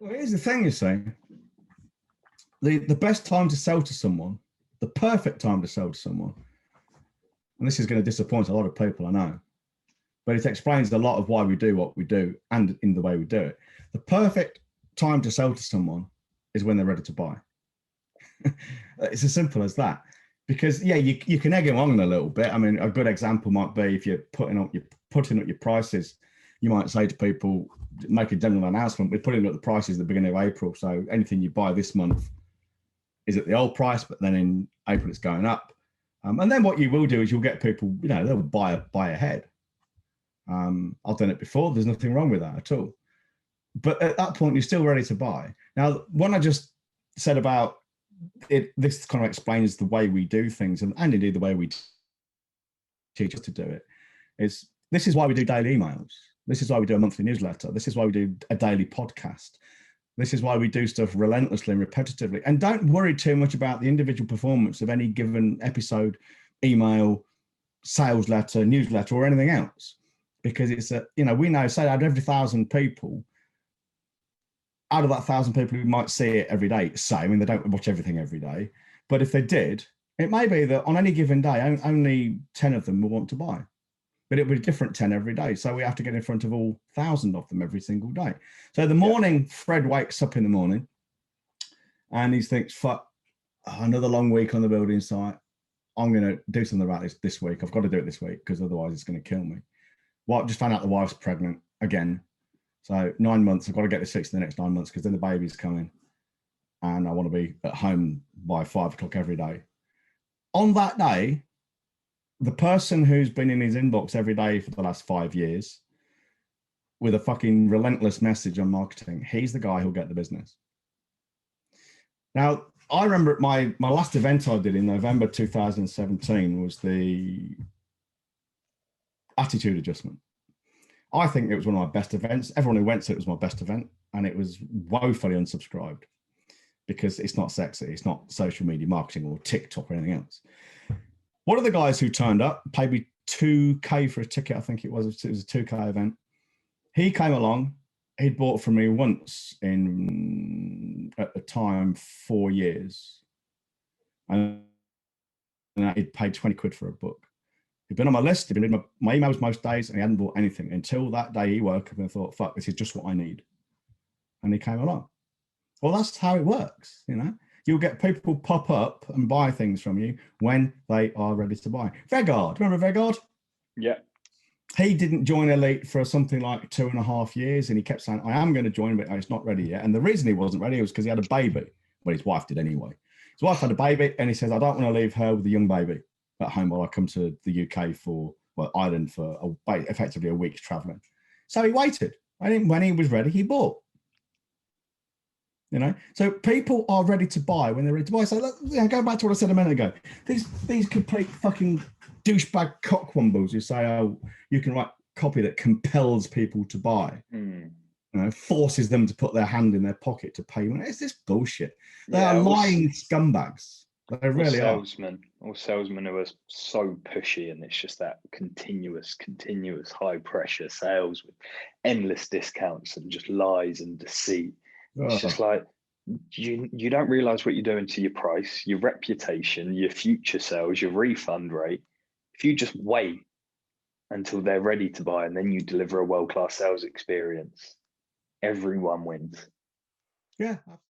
Well, here's the thing, you see. The best time to sell to someone, the perfect time to sell to someone, and this is going to disappoint a lot of people, I know, but it explains a lot of why we do what we do and in the way we do it. The perfect time to sell to someone is when they're ready to buy. It's as simple as that. Because yeah, you can egg them on a little bit. I mean, a good example might be if you're putting up your prices, you might say to people, make a general announcement. We're putting up the prices at the beginning of April, so anything you buy this month is at the old price, but then in April it's going up. And then what you will do is you'll get people, they'll buy ahead. I've done it before. There's nothing wrong with that at all. But at that point, you're still ready to buy. Now, when I just said about it, this kind of explains the way we do things and indeed the way we teach us to do it. This is why we do daily emails. This is why we do a monthly newsletter. This is why we do a daily podcast. This is why we do stuff relentlessly and repetitively. And don't worry too much about the individual performance of any given episode, email, sales letter, newsletter, or anything else. Because it's we know, say out of every 1,000 people, out of that 1,000 people who might see it every day, they don't watch everything every day. But if they did, it may be that on any given day, only 10 of them will want to buy. But it will be a different 10 every day. So we have to get in front of all 1,000 of them every single day. So the morning, Fred wakes up in the morning and he thinks, fuck, another long week on the building site. I'm going to do something about this week. I've got to do it this week because otherwise it's going to kill me. Well, just found out the wife's pregnant again. So 9 months, I've got to get this fixed in the next 9 months because then the baby's coming and I want to be at home by 5 o'clock every day. On that day, the person who's been in his inbox every day for the last 5 years with a fucking relentless message on marketing, he's the guy who'll get the business. Now, I remember my last event I did in November 2017 was the attitude adjustment. I think it was one of my best events. Everyone who went to it was my best event, and it was woefully unsubscribed because it's not sexy. It's not social media marketing or TikTok or anything else. One of the guys who turned up paid me $2,000 for a ticket. I think it was a $2,000 event. He came along. He'd bought from me once in, at the time, 4 years. And he'd paid 20 quid for a book. He'd been on my list, he'd been reading my emails most days, and he hadn't bought anything until that day he woke up and thought, fuck, this is just what I need. And he came along. Well, that's how it works, You'll get people pop up and buy things from you when they are ready to buy. Vegard, remember Vegard? Yeah. He didn't join Elite for something like 2.5 years, and he kept saying, I am going to join, but it's not ready yet. And the reason he wasn't ready was because he had a baby. Well, his wife did anyway. His wife had a baby, and he says, I don't want to leave her with a young baby at home while I come to the UK Ireland for effectively a week's traveling. So he waited. And when he was ready, he bought. So people are ready to buy when they're ready to buy. So going back to what I said a minute ago, these complete fucking douchebag cockwombles who say, oh, you can write copy that compels people to buy, forces them to put their hand in their pocket to pay. It's this bullshit. They are lying scumbags. They really are. Or salesmen who are so pushy, and it's just that continuous high pressure sales with endless discounts and just lies and deceit. It's just like you don't realize what you're doing to your price, your reputation, your future sales, your refund rate. If you just wait until they're ready to buy and then you deliver a world-class sales experience, everyone wins. Yeah.